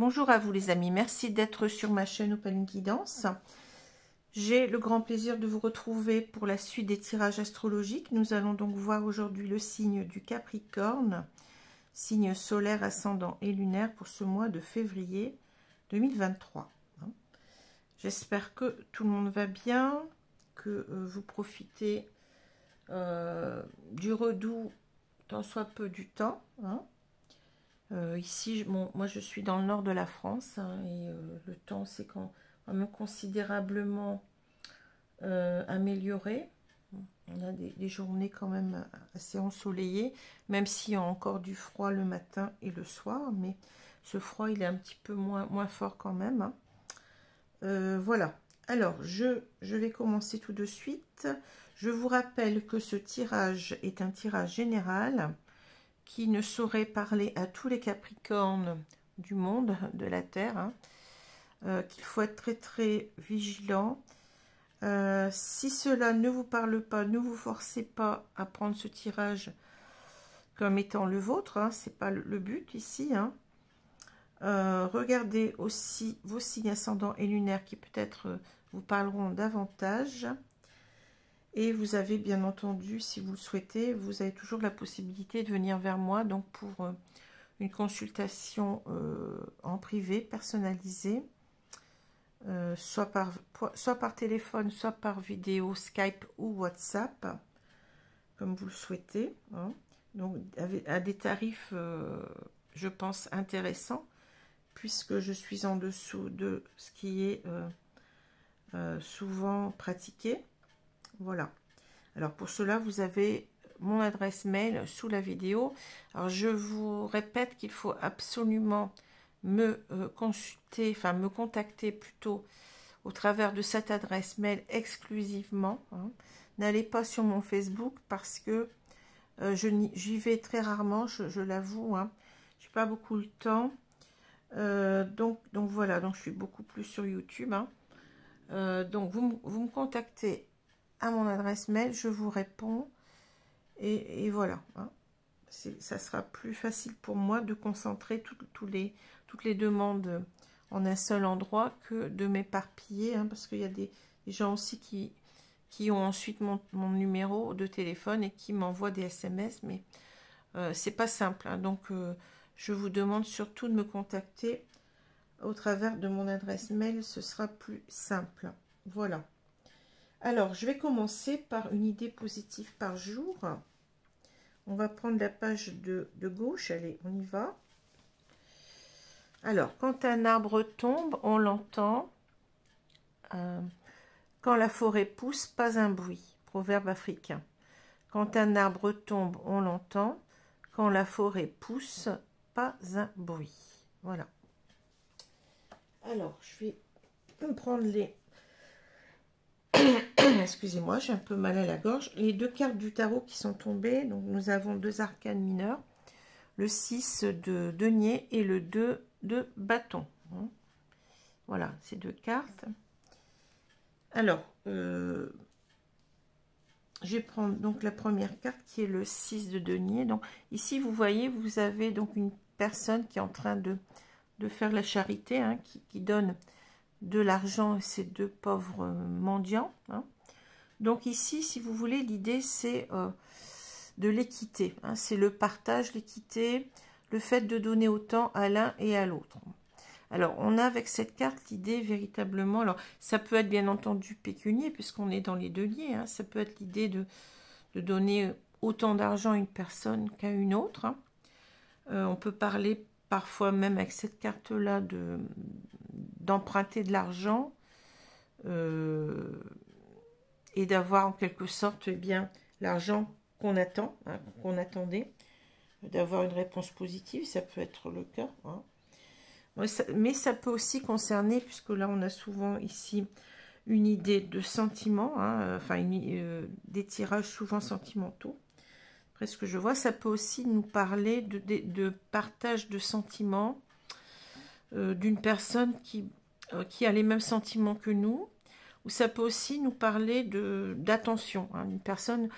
Bonjour à vous les amis, merci d'être sur ma chaîne Open Guidance. J'ai le grand plaisir de vous retrouver pour la suite des tirages astrologiques. Nous allons donc voir aujourd'hui le signe du Capricorne, signe solaire, ascendant et lunaire pour ce mois de février 2023. J'espère que tout le monde va bien, que vous profitez du redoux tant soit peu du temps. Ici, moi je suis dans le nord de la France et le temps s'est quand même considérablement amélioré. On a des journées quand même assez ensoleillées, même s'il y a encore du froid le matin et le soir, mais ce froid il est un petit peu moins fort quand même. Voilà, alors je vais commencer tout de suite. Je vous rappelle que ce tirage est un tirage général qui ne saurait parler à tous les Capricornes du monde, de la Terre, qu'il faut être très très vigilant. Si cela ne vous parle pas, ne vous forcez pas à prendre ce tirage comme étant le vôtre, c'est pas le but ici. Regardez aussi vos signes ascendants et lunaires qui peut-être vous parleront davantage. Et vous avez bien entendu, si vous le souhaitez, vous avez toujours la possibilité de venir vers moi donc pour une consultation en privé, personnalisée, soit par téléphone, soit par vidéo, Skype ou WhatsApp, comme vous le souhaitez. Donc à des tarifs, je pense, intéressants, puisque je suis en dessous de ce qui est souvent pratiqué. Voilà. Alors pour cela, vous avez mon adresse mail sous la vidéo. Alors je vous répète qu'il faut absolument me consulter, enfin me contacter plutôt au travers de cette adresse mail exclusivement. N'allez pas sur mon Facebook parce que j'y vais très rarement, je l'avoue. Je n'ai pas beaucoup le temps. Donc voilà, donc je suis beaucoup plus sur YouTube. Donc vous me contactez à mon adresse mail, je vous réponds et voilà. Ça sera plus facile pour moi de concentrer toutes les demandes en un seul endroit que de m'éparpiller, parce qu'il y a des gens aussi qui ont ensuite mon numéro de téléphone et qui m'envoient des SMS, mais c'est pas simple. Donc je vous demande surtout de me contacter au travers de mon adresse mail, ce sera plus simple. Voilà. Alors, je vais commencer par une idée positive par jour. On va prendre la page de gauche. Allez, on y va. Alors, quand un arbre tombe, on l'entend. Quand la forêt pousse, pas un bruit. Proverbe africain. Quand un arbre tombe, on l'entend. Quand la forêt pousse, pas un bruit. Voilà. Alors, je vais me prendre les... Excusez-moi, j'ai un peu mal à la gorge. Les deux cartes du tarot qui sont tombées. Donc, nous avons deux arcanes mineurs. Le 6 de denier et le 2 de bâton. Voilà, ces deux cartes. Alors, je vais prendre donc la première carte qui est le 6 de denier. Donc, ici, vous voyez, vous avez donc une personne qui est en train de faire la charité, qui donne de l'argent à ces deux pauvres mendiants. Donc ici, si vous voulez, l'idée c'est de l'équité. C'est le partage, l'équité, le fait de donner autant à l'un et à l'autre. Alors, on a avec cette carte l'idée véritablement, alors ça peut être bien entendu pécunier, puisqu'on est dans les deniers, ça peut être l'idée de donner autant d'argent à une personne qu'à une autre. On peut parler parfois même avec cette carte-là d'emprunter de l'argent et d'avoir en quelque sorte bien l'argent qu'on attend, qu'on attendait, d'avoir une réponse positive, ça peut être le cas. Mais ça peut aussi concerner, puisque là on a souvent ici une idée de sentiment, enfin des tirages souvent sentimentaux. Après ce que je vois, ça peut aussi nous parler de partage de sentiments d'une personne qui a les mêmes sentiments que nous, ou ça peut aussi nous parler d'attention, une personne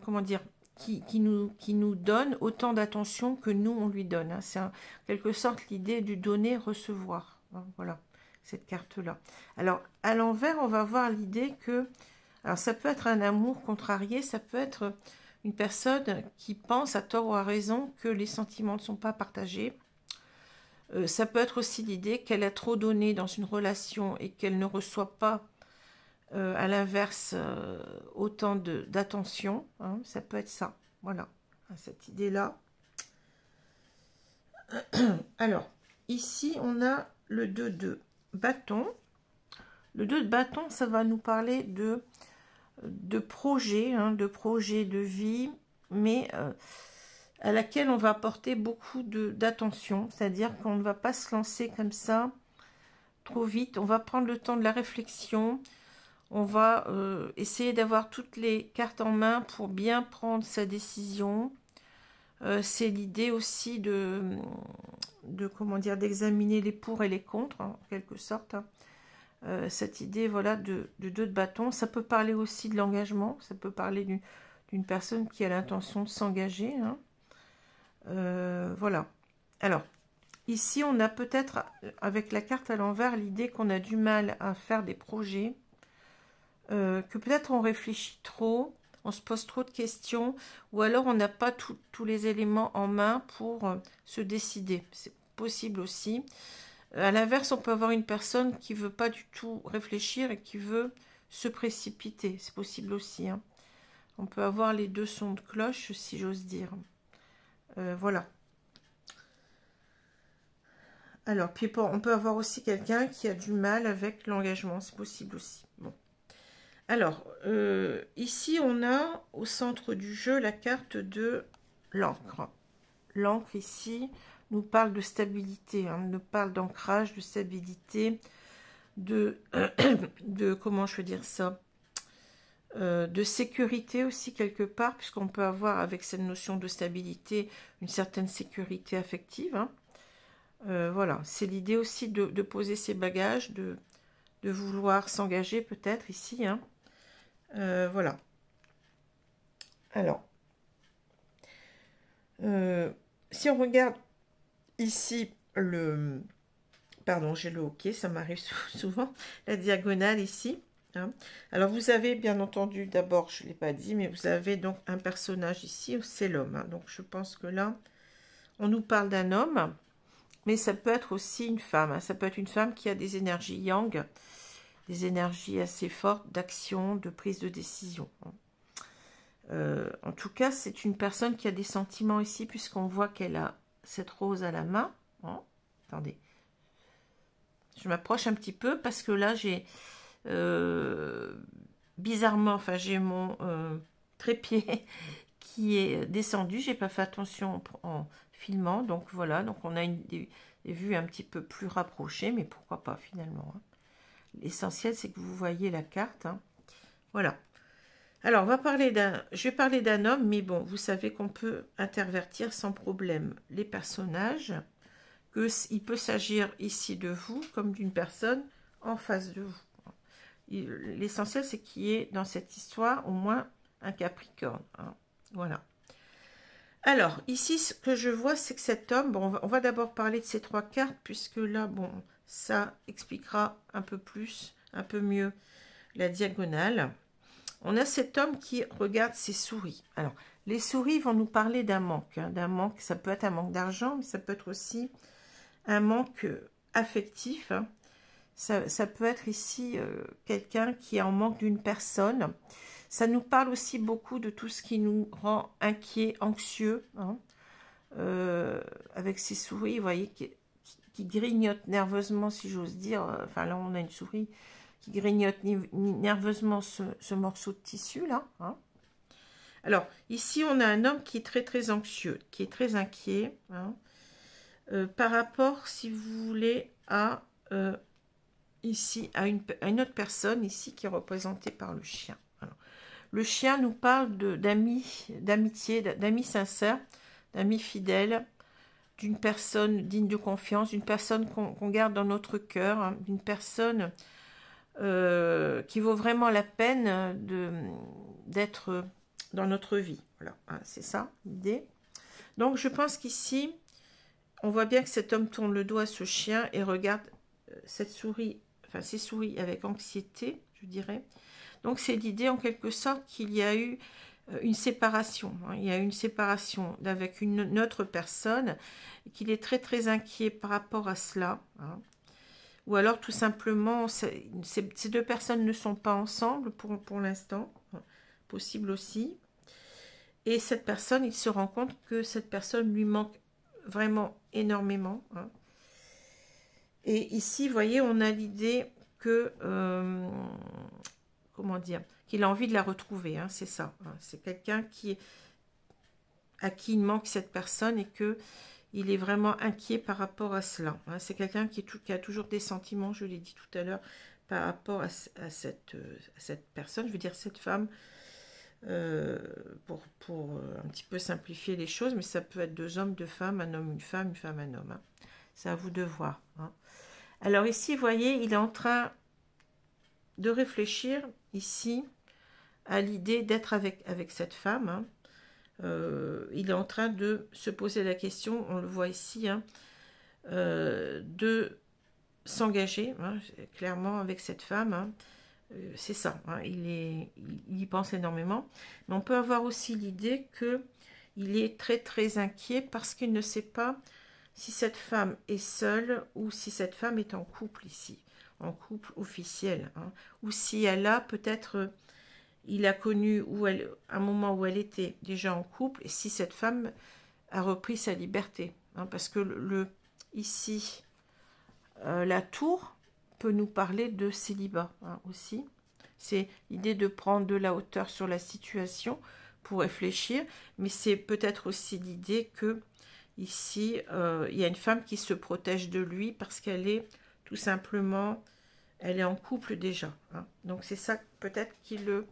comment dire, qui nous donne autant d'attention que nous, on lui donne. Hein. C'est en quelque sorte l'idée du donner-recevoir. Hein, voilà, cette carte-là. Alors, à l'envers, on va voir l'idée que... Alors, ça peut être un amour contrarié, ça peut être une personne qui pense, à tort ou à raison, que les sentiments ne sont pas partagés. Ça peut être aussi l'idée qu'elle a trop donné dans une relation et qu'elle ne reçoit pas, à l'inverse, autant d'attention. Hein, ça peut être ça. Voilà, cette idée-là. Alors, ici, on a le 2 de bâton. Le 2 de bâton, ça va nous parler de projet, hein, de projet de vie, mais à laquelle on va apporter beaucoup d'attention. C'est-à-dire qu'on ne va pas se lancer comme ça trop vite. On va prendre le temps de la réflexion. On va essayer d'avoir toutes les cartes en main pour bien prendre sa décision. C'est l'idée aussi comment dire, d'examiner les pour et les contre, hein, en quelque sorte. Hein. Cette idée, voilà, de 2 de bâton. Ça peut parler aussi de l'engagement. Ça peut parler d'une personne qui a l'intention de s'engager. Hein. Voilà. Alors, ici, on a peut-être, avec la carte à l'envers, l'idée qu'on a du mal à faire des projets. Que peut-être on réfléchit trop, on se pose trop de questions, ou alors on n'a pas tous les éléments en main pour se décider. C'est possible aussi. À l'inverse, on peut avoir une personne qui ne veut pas du tout réfléchir et qui veut se précipiter. C'est possible aussi. Hein. On peut avoir les deux sons de cloche, si j'ose dire. Voilà. Alors, puis on peut avoir aussi quelqu'un qui a du mal avec l'engagement. C'est possible aussi. Bon. Alors, ici, on a au centre du jeu la carte de l'encre. L'encre, ici, nous parle de stabilité, hein, nous parle d'ancrage, de stabilité, comment je veux dire ça, de sécurité aussi quelque part, puisqu'on peut avoir avec cette notion de stabilité une certaine sécurité affective. Hein. Voilà, c'est l'idée aussi de poser ses bagages, de vouloir s'engager peut-être ici, hein. Voilà. Alors, si on regarde ici pardon, j'ai le hockey, ça m'arrive souvent, la diagonale ici. Hein. Alors, vous avez bien entendu, d'abord, je ne l'ai pas dit, mais vous avez donc un personnage ici, c'est l'homme. Hein. Donc, je pense que là, on nous parle d'un homme, mais ça peut être aussi une femme. Hein. Ça peut être une femme qui a des énergies yang, des énergies assez fortes d'action, de prise de décision. En tout cas, c'est une personne qui a des sentiments ici, puisqu'on voit qu'elle a cette rose à la main. Hein. Attendez. Je m'approche un petit peu, parce que là, j'ai... bizarrement, enfin, j'ai mon trépied qui est descendu. J'ai pas fait attention en filmant. Donc, voilà. Donc, on a des vues un petit peu plus rapprochées, mais pourquoi pas, finalement. Hein. L'essentiel, c'est que vous voyez la carte. Hein. Voilà. Alors, je vais parler d'un homme, mais bon, vous savez qu'on peut intervertir sans problème les personnages, qu'il peut s'agir ici de vous comme d'une personne en face de vous. L'essentiel, c'est qu'il y ait dans cette histoire au moins un Capricorne. Hein. Voilà. Alors, ici, ce que je vois, c'est que cet homme, bon, on va d'abord parler de ces 3 cartes, puisque là, bon, ça expliquera un peu plus, un peu mieux la diagonale. On a cet homme qui regarde ses souris. Alors, les souris vont nous parler d'un manque. Hein, d'un manque, ça peut être un manque d'argent, mais ça peut être aussi un manque affectif. Hein. Ça peut être ici quelqu'un qui est en manque d'une personne. Ça nous parle aussi beaucoup de tout ce qui nous rend inquiets, anxieux. Hein. Avec ces souris, vous voyez, qui grignotent nerveusement, si j'ose dire. Enfin, là, on a une souris qui grignote nerveusement ce morceau de tissu, là. Hein. Alors, ici, on a un homme qui est très, très anxieux, qui est très inquiet. Hein. Par rapport, si vous voulez, ici, à une autre personne, ici, qui est représentée par le chien. Alors, le chien nous parle d'amitié, d'amis sincères, d'amis fidèles, d'une personne digne de confiance, d'une personne qu'on garde dans notre cœur, hein, d'une personne qui vaut vraiment la peine dans notre vie. Voilà, hein, c'est ça l'idée. Donc je pense qu'ici, on voit bien que cet homme tourne le dos à ce chien et regarde cette souris, enfin ces souris avec anxiété, je dirais. Donc c'est l'idée en quelque sorte qu'il y a eu une séparation. Hein. Il y a eu une séparation avec une autre personne, qu'il est très très inquiet par rapport à cela. Hein. Ou alors tout simplement, ces deux personnes ne sont pas ensemble pour l'instant. Possible aussi. Et cette personne, il se rend compte que cette personne lui manque vraiment énormément. Hein. Et ici, vous voyez, on a l'idée que... comment dire, qu'il a envie de la retrouver, hein, c'est ça. Hein, c'est quelqu'un à qui il manque cette personne et que il est vraiment inquiet par rapport à cela. Hein, c'est quelqu'un qui a toujours des sentiments, je l'ai dit tout à l'heure, par rapport à cette personne, je veux dire cette femme, pour un petit peu simplifier les choses, mais ça peut être deux hommes, deux femmes, un homme, une femme, un homme. Hein. C'est à vous de voir. Hein. Alors ici, vous voyez, il est en train de réfléchir ici à l'idée d'être avec cette femme. Hein. Il est en train de se poser la question, on le voit ici, hein, de s'engager hein, clairement avec cette femme. Hein. C'est ça, hein, il y pense énormément. Mais on peut avoir aussi l'idée qu'il est très très inquiet parce qu'il ne sait pas si cette femme est seule ou si cette femme est en couple ici, en couple officiel, hein, ou si elle a peut-être, il a connu un moment où elle était déjà en couple, et si cette femme a repris sa liberté, hein, parce que ici, la tour peut nous parler de célibat hein, aussi. C'est l'idée de prendre de la hauteur sur la situation pour réfléchir, mais c'est peut-être aussi l'idée que ici, il y a une femme qui se protège de lui parce qu'elle est tout simplement, elle est en couple déjà. Hein. Donc c'est ça peut-être qui le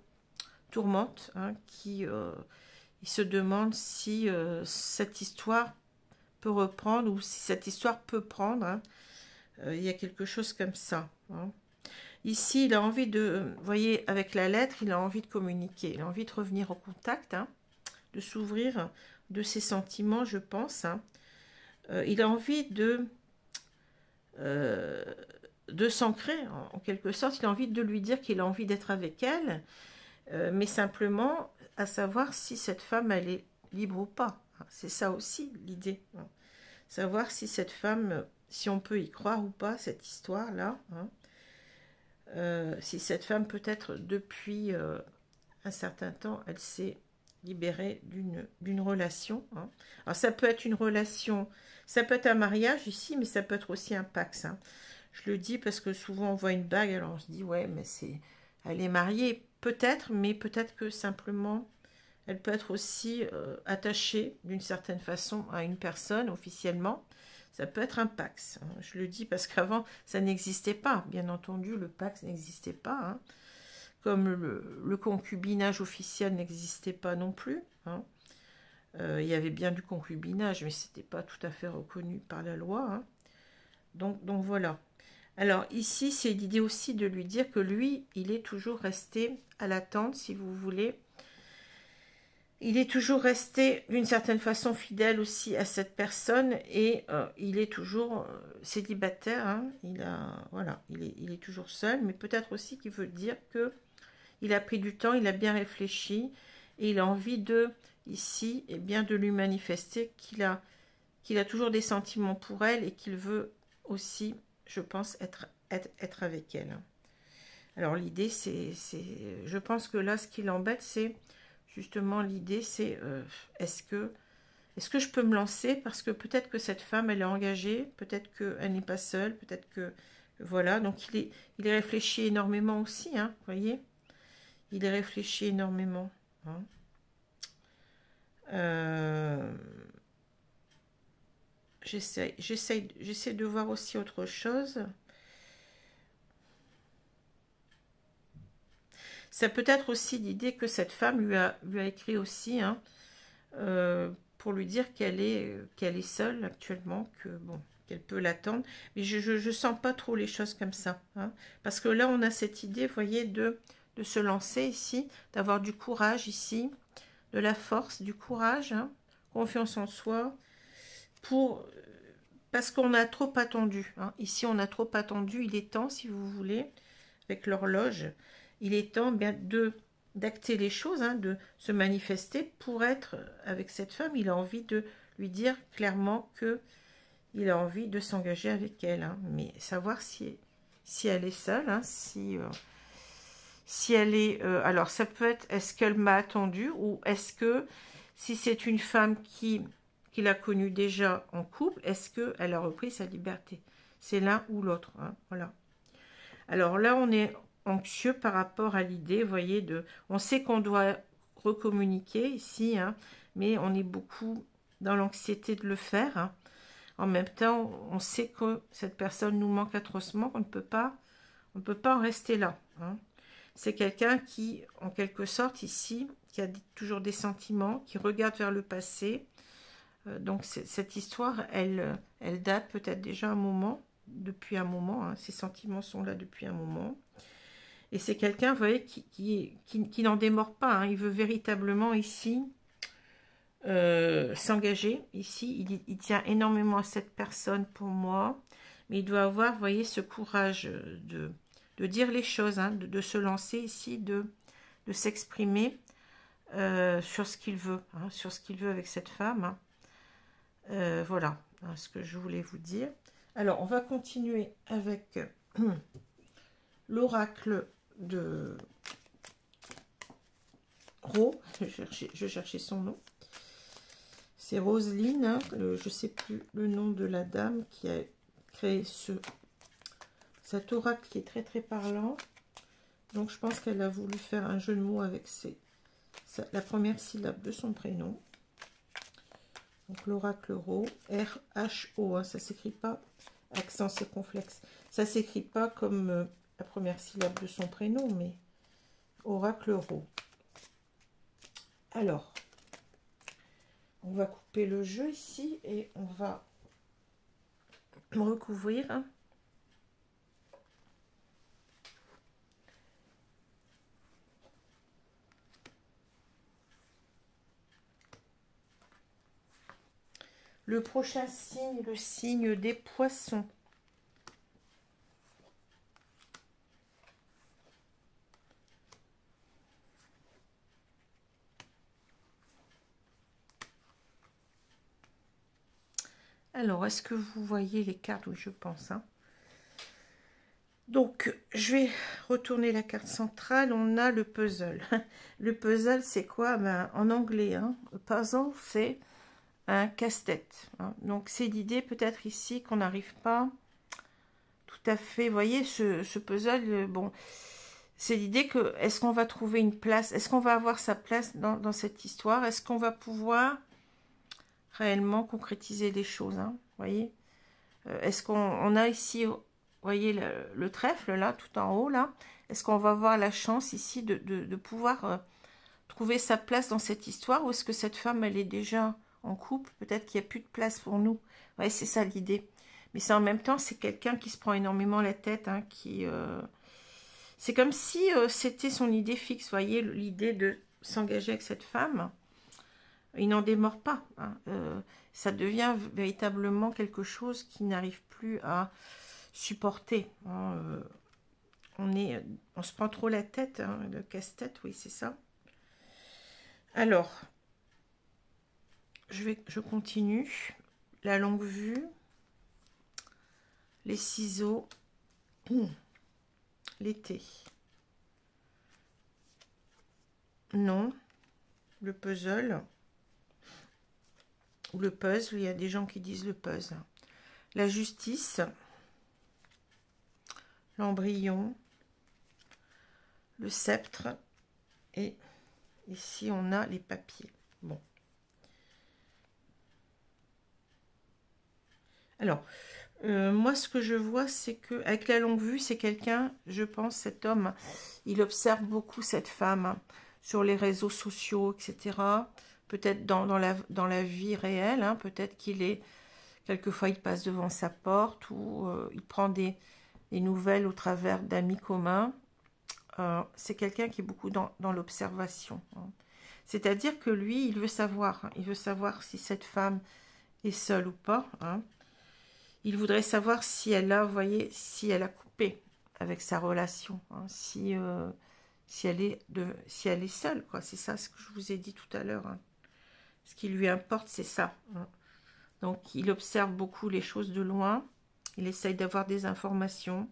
tourmente, hein, il se demande si cette histoire peut reprendre ou si cette histoire peut prendre. Hein. Il y a quelque chose comme ça. Hein. Ici, il a envie de, vous voyez, avec la lettre, il a envie de communiquer, il a envie de revenir au contact, hein, de s'ouvrir de ses sentiments, je pense. Hein. Il a envie de s'ancrer, en quelque sorte. Il a envie de lui dire qu'il a envie d'être avec elle, mais simplement à savoir si cette femme, elle est libre ou pas. C'est ça aussi, l'idée. Hein. Savoir si cette femme, si on peut y croire ou pas, cette histoire-là. Hein. Si cette femme, peut-être, depuis un certain temps, elle s'est libérée d'une relation. Hein. Alors, ça peut être une relation, ça peut être un mariage ici, mais ça peut être aussi un pax. Hein. Je le dis parce que souvent, on voit une bague, alors on se dit, ouais, mais elle est mariée. Peut-être, mais peut-être que simplement, elle peut être aussi attachée d'une certaine façon à une personne officiellement. Ça peut être un pax. Hein. Je le dis parce qu'avant, ça n'existait pas. Bien entendu, le pax n'existait pas. Hein. Comme le concubinage officiel n'existait pas non plus. Hein. Il y avait bien du concubinage, mais ce n'était pas tout à fait reconnu par la loi. Hein. Donc voilà. Alors ici, c'est l'idée aussi de lui dire que lui, il est toujours resté à l'attente, si vous voulez. Il est toujours resté d'une certaine façon fidèle aussi à cette personne et il est toujours célibataire. Hein. Voilà, il est toujours seul, mais peut-être aussi qu'il veut dire que il a pris du temps, il a bien réfléchi et il a envie de ici et bien de lui manifester qu'il a toujours des sentiments pour elle et qu'il veut aussi, je pense, être avec elle. Alors l'idée, je pense que là, ce qui l'embête, c'est justement l'idée, c'est est-ce que je peux me lancer, parce que peut-être que cette femme, elle est engagée, peut-être qu'elle n'est pas seule, peut-être que voilà. Donc il est réfléchi énormément aussi, hein, vous voyez, il est réfléchi énormément. Hein. J'essaie de voir aussi autre chose. Ça peut être aussi l'idée que cette femme lui a écrit aussi, hein, pour lui dire qu'elle est seule actuellement, que bon, qu'elle peut l'attendre. Mais je sens pas trop les choses comme ça, hein, parce que là on a cette idée, vous voyez, de se lancer ici, d'avoir du courage ici, de la force, du courage, hein, confiance en soi, parce qu'on a trop attendu. Hein. Ici, on a trop attendu. Il est temps, si vous voulez, avec l'horloge, il est temps bien d'acter les choses, hein, de se manifester pour être avec cette femme. Il a envie de lui dire clairement que il a envie de s'engager avec elle. Hein, mais savoir si elle est seule, hein, si elle est... alors, ça peut être, est-ce qu'elle m'a attendu ou est-ce que, si c'est une femme qu'il a connue déjà en couple, est-ce qu'elle a repris sa liberté? C'est l'un ou l'autre. Hein, voilà. Alors là, on est anxieux par rapport à l'idée, vous voyez, on sait qu'on doit recommuniquer ici, hein, mais on est beaucoup dans l'anxiété de le faire. Hein. En même temps, on sait que cette personne nous manque atrocement, qu'on ne peut pas en rester là. Hein. C'est quelqu'un qui, en quelque sorte, ici, qui a toujours des sentiments, qui regarde vers le passé. Donc, cette histoire, elle date peut-être déjà depuis un moment. Hein. Ces sentiments sont là depuis un moment. Et c'est quelqu'un, vous voyez, qui n'en démord pas. Hein. Il veut véritablement, ici, s'engager. Ici, il tient énormément à cette personne pour moi. Mais il doit avoir, vous voyez, ce courage de dire les choses, hein, de se lancer ici, de s'exprimer sur ce qu'il veut, hein, sur ce qu'il veut avec cette femme. Hein. Voilà hein, ce que je voulais vous dire. Alors, on va continuer avec l'oracle de Ro. Je cherchais son nom. C'est Roselyne, hein, je ne sais plus le nom de la dame qui a créé cet oracle qui est très très parlant. Donc je pense qu'elle a voulu faire un jeu de mots avec la première syllabe de son prénom. Donc l'oracle Ro, R-H-O, hein, ça ne s'écrit pas accent circonflexe. Ça ne s'écrit pas comme la première syllabe de son prénom, mais oracle Ro. Alors, on va couper le jeu ici et on va recouvrir. Hein. Le prochain signe, le signe des poissons. Alors, est-ce que vous voyez les cartes? Oui, je pense. Hein. Donc, je vais retourner la carte centrale. On a le puzzle. Le puzzle, c'est quoi? Ben, en anglais, hein, puzzle, c'est un casse-tête. Hein. Donc, c'est l'idée peut-être ici qu'on n'arrive pas tout à fait... Vous voyez, ce puzzle, bon, c'est l'idée que, est-ce qu'on va trouver une place? Est-ce qu'on va avoir sa place dans cette histoire? Est-ce qu'on va pouvoir réellement concrétiser les choses? Hein, vous voyez, est-ce qu'on a ici... Vous voyez le trèfle, là, tout en haut, là. Est-ce qu'on va avoir la chance, ici, de pouvoir trouver sa place dans cette histoire? Ou est-ce que cette femme, elle est déjà en couple? Peut-être qu'il n'y a plus de place pour nous. Ouais, c'est ça l'idée. Mais c'est en même temps, c'est quelqu'un qui se prend énormément la tête, hein, c'est comme si c'était son idée fixe, vous voyez, l'idée de s'engager avec cette femme. Il n'en démord pas. Hein. Ça devient véritablement quelque chose qui n'arrive plus à... supporter. Hein, on se prend trop la tête, hein, le casse-tête, oui, c'est ça. Alors, je continue. La longue vue, les ciseaux, l'été. Non, le puzzle, ou le puzzle, il y a des gens qui disent le puzzle. La justice, l'embryon, le sceptre, et ici on a les papiers. Bon. Alors, moi ce que je vois, c'est que avec la longue vue, c'est quelqu'un, je pense, cet homme, il observe beaucoup cette femme hein, sur les réseaux sociaux, etc. Peut-être dans la vie réelle, hein, peut-être qu'il est, quelquefois il passe devant sa porte ou il prend des nouvelles au travers d'amis communs. C'est quelqu'un qui est beaucoup dans l'observation. Hein. C'est-à-dire que lui, il veut savoir. Hein, il veut savoir si cette femme est seule ou pas. Hein. Il voudrait savoir si elle a, vous voyez, si elle a coupé avec sa relation. Hein, si elle est seule, quoi. C'est ça ce que je vous ai dit tout à l'heure. Hein. Ce qui lui importe, c'est ça. Hein. Donc, il observe beaucoup les choses de loin. Il essaye d'avoir des informations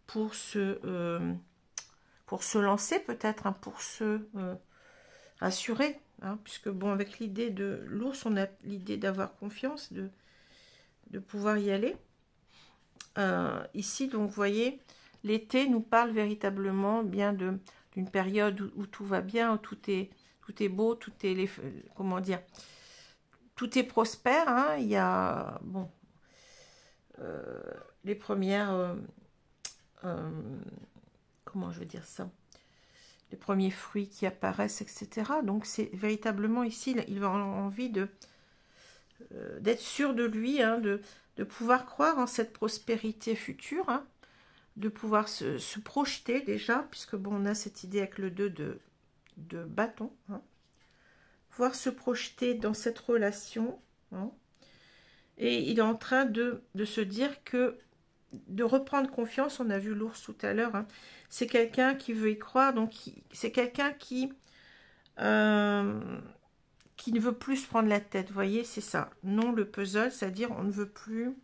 pour se lancer peut-être, hein, pour se rassurer. Hein, puisque, bon, avec l'idée de l'ours, on a l'idée d'avoir confiance, de pouvoir y aller. Ici, donc, vous voyez, l'été nous parle véritablement bien d'une période où tout va bien, où tout est beau, tout est, comment dire, tout est prospère. Hein, il y a, bon, les premières, comment je veux dire ça, les premiers fruits qui apparaissent, etc. Donc, c'est véritablement ici, il a envie d'être sûr de lui, hein, de pouvoir croire en cette prospérité future, hein, de pouvoir se projeter déjà, puisque bon, on a cette idée avec le 2 de bâton, hein, pouvoir se projeter dans cette relation, hein, et il est en train de se dire que de reprendre confiance. On a vu l'ours tout à l'heure, hein, c'est quelqu'un qui veut y croire, donc c'est quelqu'un qui ne veut plus se prendre la tête, vous voyez, c'est ça, non le puzzle, c'est-à-dire on ne veut plus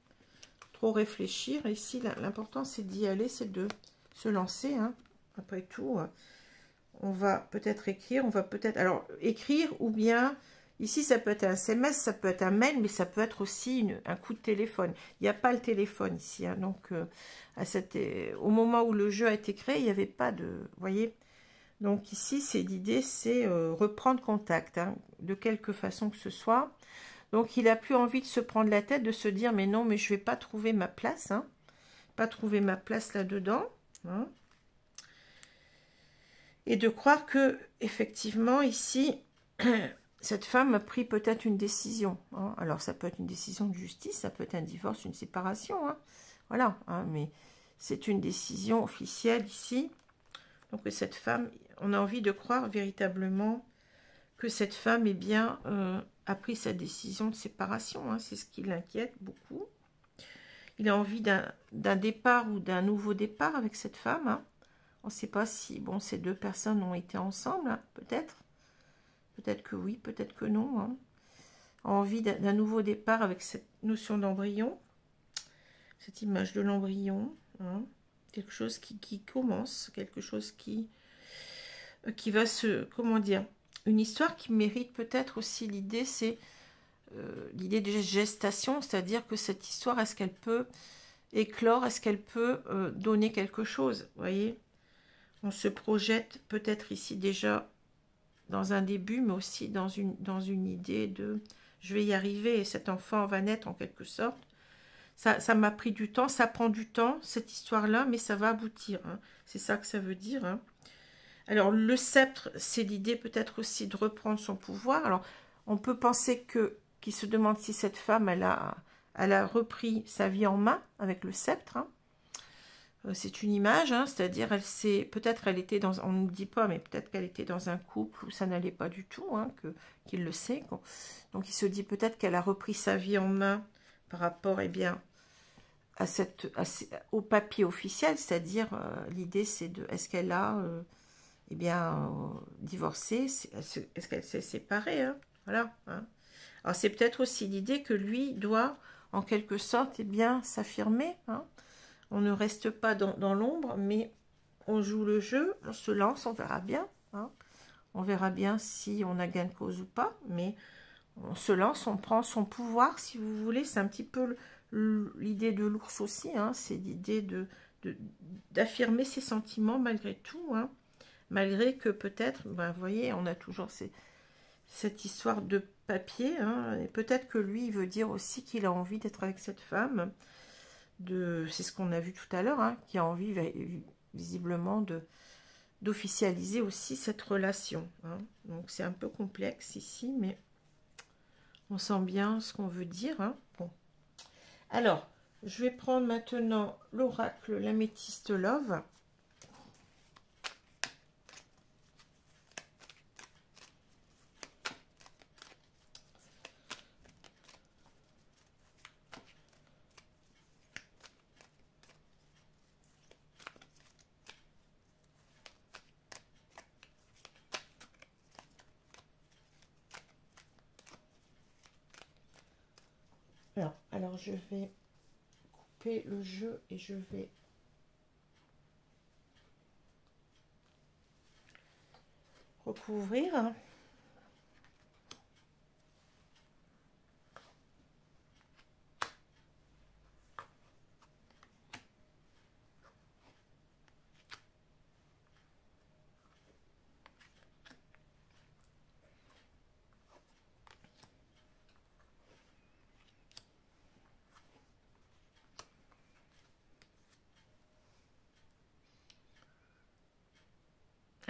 trop réfléchir. Ici, l'important, c'est d'y aller, c'est de se lancer. Hein. Après tout, on va peut-être écrire, alors écrire, ou bien, ici, ça peut être un SMS, ça peut être un mail, mais ça peut être aussi un coup de téléphone. Il n'y a pas le téléphone ici. Hein, donc, au moment où le jeu a été créé, il n'y avait pas de... Vous voyez. Donc ici, l'idée, c'est reprendre contact, hein, de quelque façon que ce soit. Donc, il n'a plus envie de se prendre la tête, de se dire, mais non, mais je ne vais pas trouver ma place, hein, pas trouver ma place là-dedans, hein, et de croire que, effectivement, ici, cette femme a pris peut-être une décision. Hein. Alors, ça peut être une décision de justice, ça peut être un divorce, une séparation, hein, voilà, hein, mais c'est une décision officielle ici. Donc, cette femme, on a envie de croire véritablement que cette femme, eh bien, a pris sa décision de séparation. Hein, c'est ce qui l'inquiète beaucoup. Il a envie d'un départ ou d'un nouveau départ avec cette femme. Hein. On ne sait pas si, bon, ces deux personnes ont été ensemble, hein, peut-être. Peut-être que oui, peut-être que non. Hein. Envie d'un nouveau départ avec cette notion d'embryon. Cette image de l'embryon. Hein. Quelque chose qui commence, quelque chose qui va se, comment dire, une histoire qui mérite peut-être aussi l'idée, c'est l'idée de gestation, c'est-à-dire que cette histoire, est-ce qu'elle peut éclore, est-ce qu'elle peut donner quelque chose, vous voyez. On se projette peut-être ici déjà dans un début, mais aussi dans une idée de je vais y arriver et cet enfant va naître en quelque sorte. Ça m'a pris du temps, ça prend du temps, cette histoire-là, mais ça va aboutir. Hein. C'est ça que ça veut dire. Hein. Alors, le sceptre, c'est l'idée peut-être aussi de reprendre son pouvoir. Alors, on peut penser qu'il se demande si cette femme, elle a repris sa vie en main avec le sceptre. Hein. C'est une image, hein, c'est-à-dire, peut-être elle était dans, on ne dit pas, mais peut-être qu'elle était dans un couple où ça n'allait pas du tout, hein, qu'il le sait. Donc, il se dit peut-être qu'elle a repris sa vie en main par rapport, eh bien, au papier officiel, c'est-à-dire, l'idée, c'est de, est-ce qu'elle a... eh bien, divorcée, est-ce qu'elle s'est séparée, hein, voilà. Hein. Alors, c'est peut-être aussi l'idée que lui doit, en quelque sorte, eh bien, s'affirmer. Hein. On ne reste pas dans l'ombre, mais on joue le jeu, on se lance, on verra bien. Hein. On verra bien si on a gain de cause ou pas, mais on se lance, on prend son pouvoir, si vous voulez. C'est un petit peu l'idée de l'ours aussi, hein. C'est l'idée d'affirmer ses sentiments malgré tout, hein. Malgré que peut-être, ben, vous voyez, on a toujours cette histoire de papier. Hein, et peut-être que lui, il veut dire aussi qu'il a envie d'être avec cette femme. C'est ce qu'on a vu tout à l'heure, hein, qui a envie visiblement d'officialiser aussi cette relation. Hein. Donc c'est un peu complexe ici, mais on sent bien ce qu'on veut dire. Hein. Bon. Alors, je vais prendre maintenant l'oracle l'améthyste Love. Alors je vais couper le jeu et je vais recouvrir.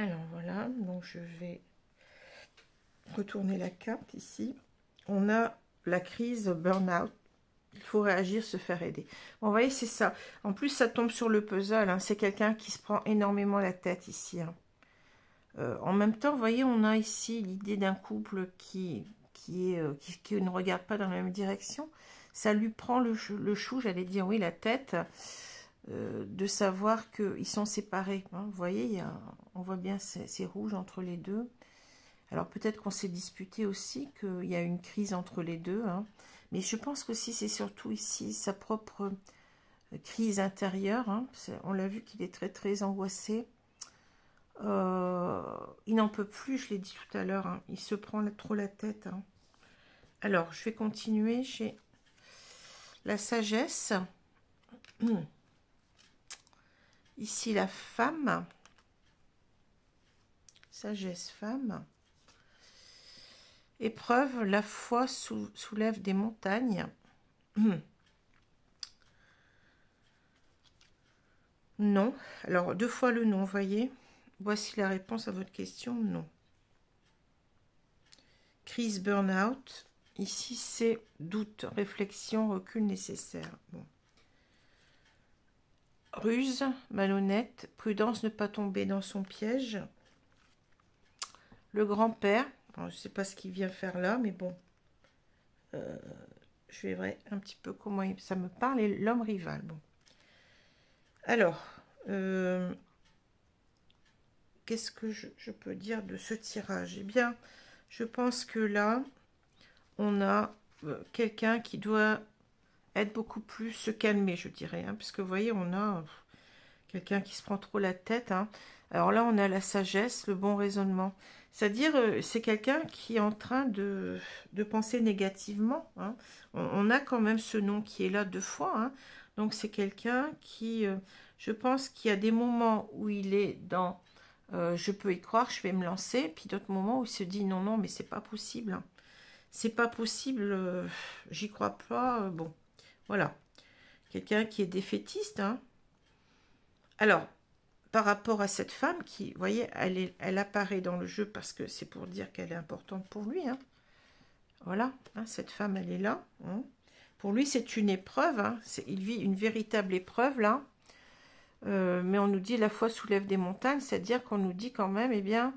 Alors voilà, donc je vais retourner la carte ici. On a la crise burn-out. Il faut réagir, se faire aider. Bon, vous voyez, c'est ça. En plus, ça tombe sur le puzzle. Hein. C'est quelqu'un qui se prend énormément la tête ici. Hein. En même temps, vous voyez, on a ici l'idée d'un couple qui ne regarde pas dans la même direction. Ça lui prend le chou, j'allais dire, oui, la tête. De savoir qu'ils sont séparés. Hein. Vous voyez, on voit bien c'est rouge entre les deux. Alors peut-être qu'on s'est disputé aussi, qu'il y a une crise entre les deux. Hein. Mais je pense qu'aussi c'est surtout ici sa propre crise intérieure. Hein. On l'a vu qu'il est très très angoissé. Il n'en peut plus, je l'ai dit tout à l'heure. Hein. Il se prend trop la tête. Hein. Alors je vais continuer. J'ai la sagesse. Ici, la femme, sagesse femme, épreuve, la foi soulève des montagnes. Non, alors 2 fois le non, voyez. Voici la réponse à votre question, non. Crise burn-out, ici c'est doute, réflexion, recul nécessaire. Bon. Ruse, malhonnête, prudence, ne pas tomber dans son piège. Le grand-père, je ne sais pas ce qu'il vient faire là, mais bon, je verrai un petit peu comment ça me parle. Et l'homme rival, bon. Alors, qu'est-ce que je peux dire de ce tirage? Eh bien, je pense que là, on a quelqu'un qui doit être beaucoup plus se calmer, je dirais, hein, parce que vous voyez, on a quelqu'un qui se prend trop la tête. Hein. Alors là, on a la sagesse, le bon raisonnement. C'est-à-dire, c'est quelqu'un qui est en train de penser négativement. Hein. On a quand même ce nom qui est là 2 fois. Hein. Donc, c'est quelqu'un qui, je pense, qu'il y a des moments où il est dans je peux y croire, je vais me lancer. Puis d'autres moments où il se dit non, non, mais c'est pas possible. Hein. C'est pas possible, j'y crois pas. Bon, voilà. Quelqu'un qui est défaitiste. Hein. Alors, par rapport à cette femme qui, vous voyez, elle apparaît dans le jeu parce que c'est pour dire qu'elle est importante pour lui. Hein. Voilà, hein, cette femme, elle est là. Hein. Pour lui, c'est une épreuve. Hein. Il vit une véritable épreuve, là. Mais on nous dit la foi soulève des montagnes, c'est-à-dire qu'on nous dit quand même, eh bien,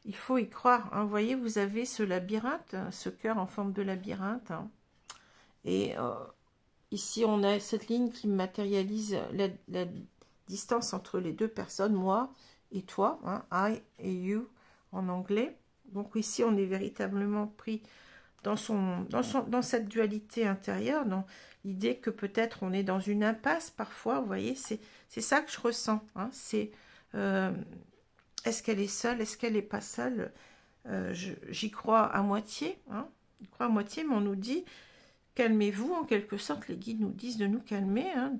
il faut y croire. Hein. Vous voyez, vous avez ce labyrinthe, ce cœur en forme de labyrinthe. Hein. Et ici, on a cette ligne qui matérialise la distance entre les 2 personnes, moi et toi, hein, I et you en anglais. Donc ici, on est véritablement pris dans cette dualité intérieure, dans l'idée que peut-être on est dans une impasse parfois, vous voyez, c'est ça que je ressens. Hein, c'est est-ce qu'elle est seule, est-ce qu'elle n'est pas seule? J'y crois à moitié, hein, j'y crois à moitié, mais on nous dit calmez-vous, en quelque sorte, les guides nous disent de nous calmer, hein,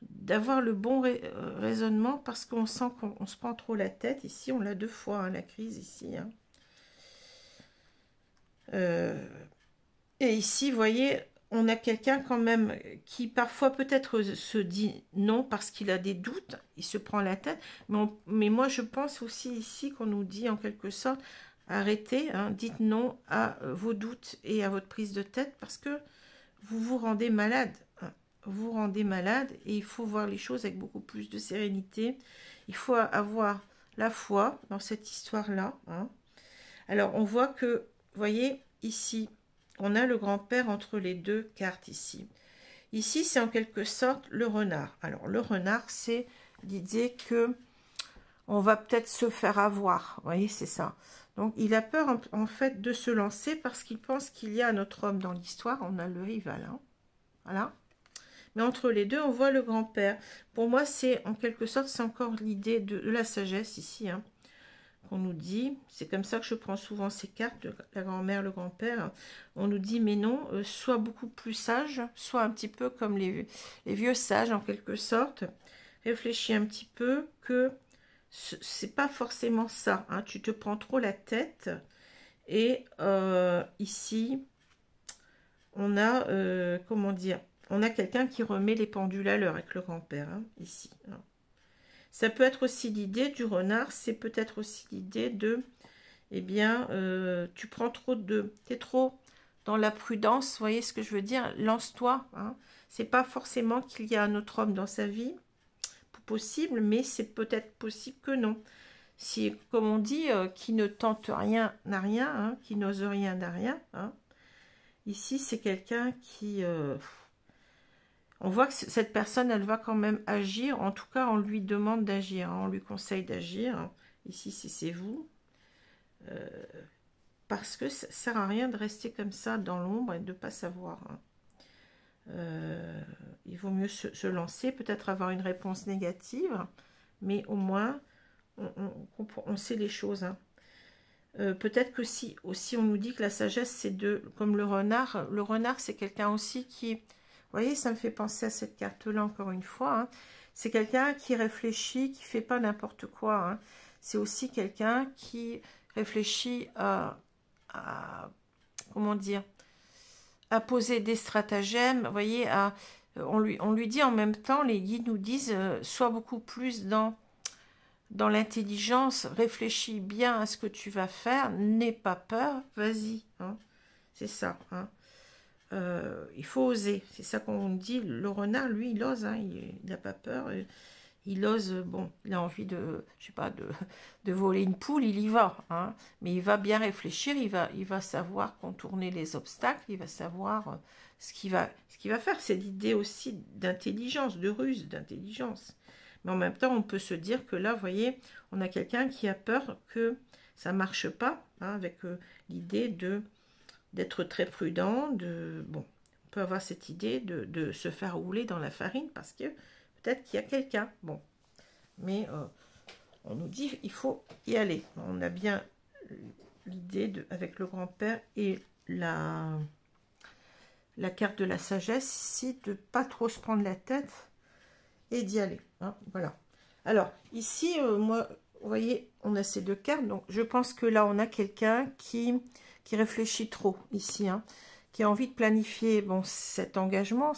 d'avoir le bon raisonnement, parce qu'on sent qu'on se prend trop la tête. Ici, on l'a 2 fois, hein, la crise, ici. Hein. Et ici, vous voyez, on a quelqu'un quand même qui parfois peut-être se dit non parce qu'il a des doutes, il se prend la tête, mais moi je pense aussi ici qu'on nous dit en quelque sorte, arrêtez, hein, dites non à vos doutes et à votre prise de tête parce que vous vous rendez malade. Hein, vous vous rendez malade et il faut voir les choses avec beaucoup plus de sérénité. Il faut avoir la foi dans cette histoire-là. Hein. Alors on voit que, vous voyez, ici, on a le grand-père entre les 2 cartes ici. Ici, c'est en quelque sorte le renard. Alors, le renard, c'est l'idée que on va peut-être se faire avoir. Vous voyez, c'est ça. Donc, il a peur, en fait, de se lancer parce qu'il pense qu'il y a un autre homme dans l'histoire. On a le rival, hein. Voilà. Mais entre les deux, on voit le grand-père. Pour moi, c'est, en quelque sorte, c'est encore l'idée de la sagesse, ici, hein, qu'on nous dit. C'est comme ça que je prends souvent ces cartes, la grand-mère, le grand-père. On nous dit, mais non, sois beaucoup plus sage, sois un petit peu comme les vieux sages, en quelque sorte. Réfléchis un petit peu que c'est pas forcément ça, hein. Tu te prends trop la tête. Et ici, on a, comment dire, on a quelqu'un qui remet les pendules à l'heure avec le grand-père, hein, ici. Hein. Ça peut être aussi l'idée du renard, c'est peut-être aussi l'idée de, eh bien, tu prends trop de, t'es trop dans la prudence, vous voyez ce que je veux dire? Lance-toi, hein. C'est pas forcément qu'il y a un autre homme dans sa vie, possible, mais c'est peut-être possible que non. Si, comme on dit, qui ne tente rien n'a rien, hein, qui n'ose rien n'a rien. Hein. Ici, c'est quelqu'un qui... on voit que cette personne, elle va quand même agir. En tout cas, on lui demande d'agir. Hein, on lui conseille d'agir. Hein. Ici, si c'est vous. Parce que ça ne sert à rien de rester comme ça dans l'ombre et de ne pas savoir. Hein. Il vaut mieux se lancer, peut-être avoir une réponse négative, mais au moins on sait les choses. Hein. Peut-être que si aussi on nous dit que la sagesse c'est comme le renard c'est quelqu'un aussi qui, vous voyez, ça me fait penser à cette carte là encore une fois, hein. C'est quelqu'un qui réfléchit, qui fait pas n'importe quoi, hein. C'est aussi quelqu'un qui réfléchit à comment dire, à poser des stratagèmes, vous voyez, on lui dit en même temps, les guides nous disent, sois beaucoup plus dans l'intelligence, réfléchis bien à ce que tu vas faire, n'aie pas peur, vas-y, hein. C'est ça, hein. Il faut oser, c'est ça qu'on dit. Le renard, lui, il ose, hein, il n'a pas peur, il ose, bon, il a envie de, je sais pas, de voler une poule, il y va, hein, mais il va bien réfléchir, il va savoir contourner les obstacles, il va savoir ce qu'il va faire. C'est l'idée aussi d'intelligence, de ruse, d'intelligence. Mais en même temps, on peut se dire que là, vous voyez, on a quelqu'un qui a peur que ça ne marche pas, hein, avec l'idée d'être très prudent, bon, on peut avoir cette idée de se faire rouler dans la farine parce que peut-être qu'il y a quelqu'un, bon, mais on nous dit il faut y aller. On a bien l'idée avec le grand-père et la carte de la sagesse ici, de pas trop se prendre la tête et d'y aller, hein, voilà. Alors ici, moi, vous voyez, on a ces deux cartes, donc je pense que là on a quelqu'un qui réfléchit trop ici, hein, qui a envie de planifier, bon, cet engagement,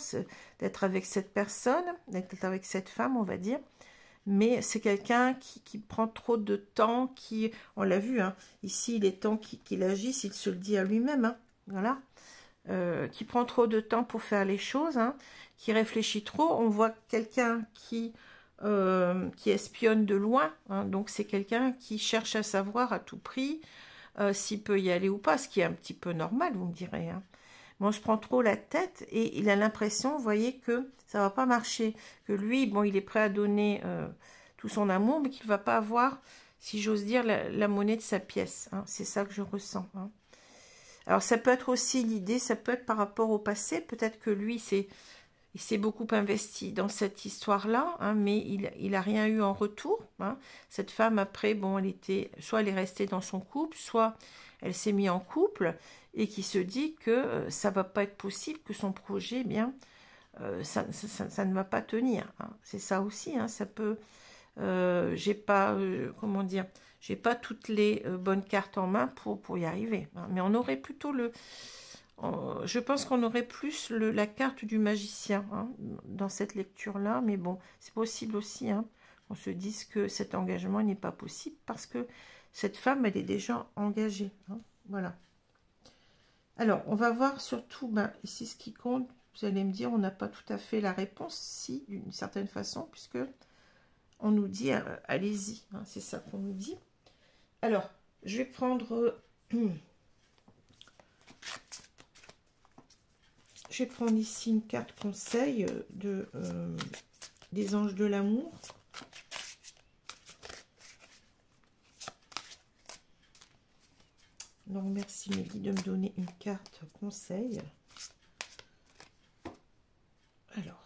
d'être avec cette personne, d'être avec cette femme, on va dire, mais c'est quelqu'un qui prend trop de temps, on l'a vu, hein, ici, il est temps qu'il agisse, il se le dit à lui-même, hein, voilà, qui prend trop de temps pour faire les choses, hein, qui réfléchit trop. On voit quelqu'un qui espionne de loin, hein, donc c'est quelqu'un qui cherche à savoir à tout prix s'il peut y aller ou pas, ce qui est un petit peu normal, vous me direz, hein. Mais on se prend trop la tête et il a l'impression, vous voyez, que ça va pas marcher, que lui, bon, il est prêt à donner tout son amour, mais qu'il va pas avoir, si j'ose dire, la monnaie de sa pièce, hein. C'est ça que je ressens, hein. Alors ça peut être aussi l'idée, ça peut être par rapport au passé, peut-être que lui, il s'est beaucoup investi dans cette histoire-là, hein, mais il n'a rien eu en retour, hein. Cette femme, après, bon, soit elle est restée dans son couple, soit elle s'est mise en couple, et qui se dit que ça ne va pas être possible, que son projet, eh bien, ça ne va pas tenir, hein. C'est ça aussi, hein, ça peut... j'ai pas, comment dire, j'ai pas toutes les bonnes cartes en main pour y arriver, hein, mais on aurait plutôt je pense qu'on aurait plus la carte du magicien, hein, dans cette lecture-là, mais bon, c'est possible aussi, hein, on se dise que cet engagement n'est pas possible parce que cette femme, elle est déjà engagée, hein, voilà. Alors, on va voir surtout, ici, ce qui compte, vous allez me dire, on n'a pas tout à fait la réponse, si, d'une certaine façon, puisque on nous dit, allez-y, hein, c'est ça qu'on nous dit. Alors, je vais prendre... Je vais prendre ici une carte conseil des anges de l'amour. Donc, merci Mehdi de me donner une carte conseil. Alors.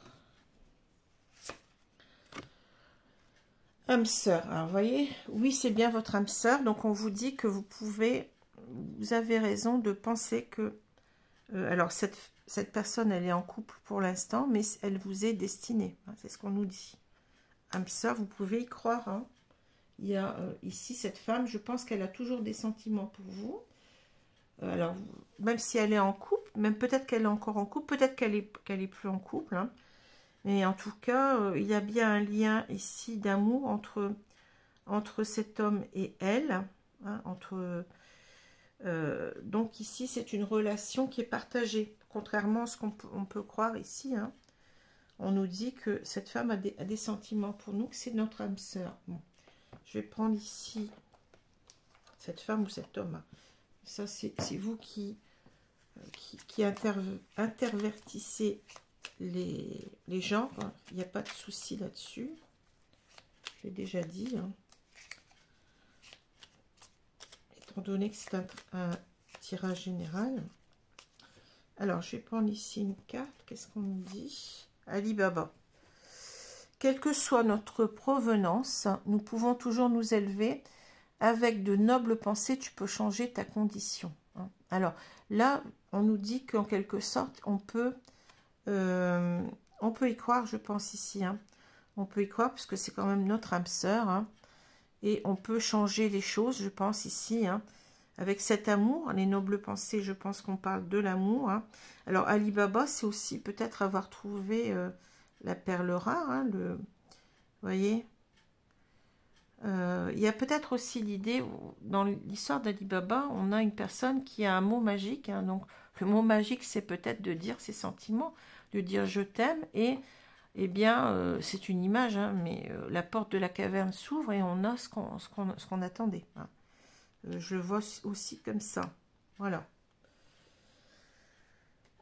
Âme sœur. Alors, vous voyez, oui, c'est bien votre âme sœur. Donc, on vous dit que vous avez raison de penser que... alors, cette personne, elle est en couple pour l'instant, mais elle vous est destinée. Hein, c'est ce qu'on nous dit. Âme sœur, vous pouvez y croire. Hein. Il y a ici cette femme, je pense qu'elle a toujours des sentiments pour vous. Alors, même si elle est en couple, même peut-être qu'elle est encore en couple, peut-être qu'elle est plus en couple. Hein. Mais en tout cas, il y a bien un lien ici d'amour entre cet homme et elle. Hein, donc ici, c'est une relation qui est partagée. Contrairement à ce qu'on peut croire ici. Hein. On nous dit que cette femme a des sentiments pour nous, que c'est notre âme sœur. Bon. Je vais prendre ici cette femme ou cet homme. Ça, c'est vous qui intervertissez les genres. Il n'y a pas de souci là-dessus. J'ai déjà dit. Hein. Étant donné que c'est un tirage général. Alors, je vais prendre ici une carte. Qu'est-ce qu'on nous dit? Ali Baba. Quelle que soit notre provenance, nous pouvons toujours nous élever. Avec de nobles pensées, tu peux changer ta condition. Hein. Alors, là, on nous dit qu'en quelque sorte, on peut y croire, je pense, ici. Hein. On peut y croire, parce que c'est quand même notre âme sœur. Hein. Et on peut changer les choses, je pense, ici. Hein. Avec cet amour, les nobles pensées, je pense qu'on parle de l'amour. Hein. Alors, Ali Baba, c'est aussi peut-être avoir trouvé la perle rare. Hein, vous voyez, il y a peut-être aussi l'idée, dans l'histoire d'Ali Baba, on a une personne qui a un mot magique. Hein, donc, le mot magique, c'est peut-être de dire ses sentiments, de dire « je t'aime ». Et, eh bien, c'est une image, hein, mais la porte de la caverne s'ouvre et on a ce qu'on attendait. Hein. Je le vois aussi comme ça. Voilà.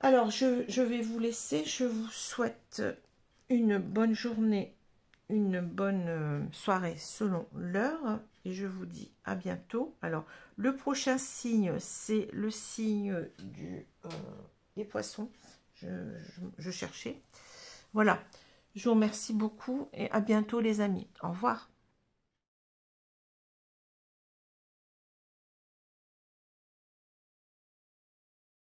Alors, je vais vous laisser. Je vous souhaite une bonne journée, une bonne soirée selon l'heure. Et je vous dis à bientôt. Alors, le prochain signe, c'est le signe des poissons. Je cherchais. Voilà. Je vous remercie beaucoup et à bientôt les amis. Au revoir.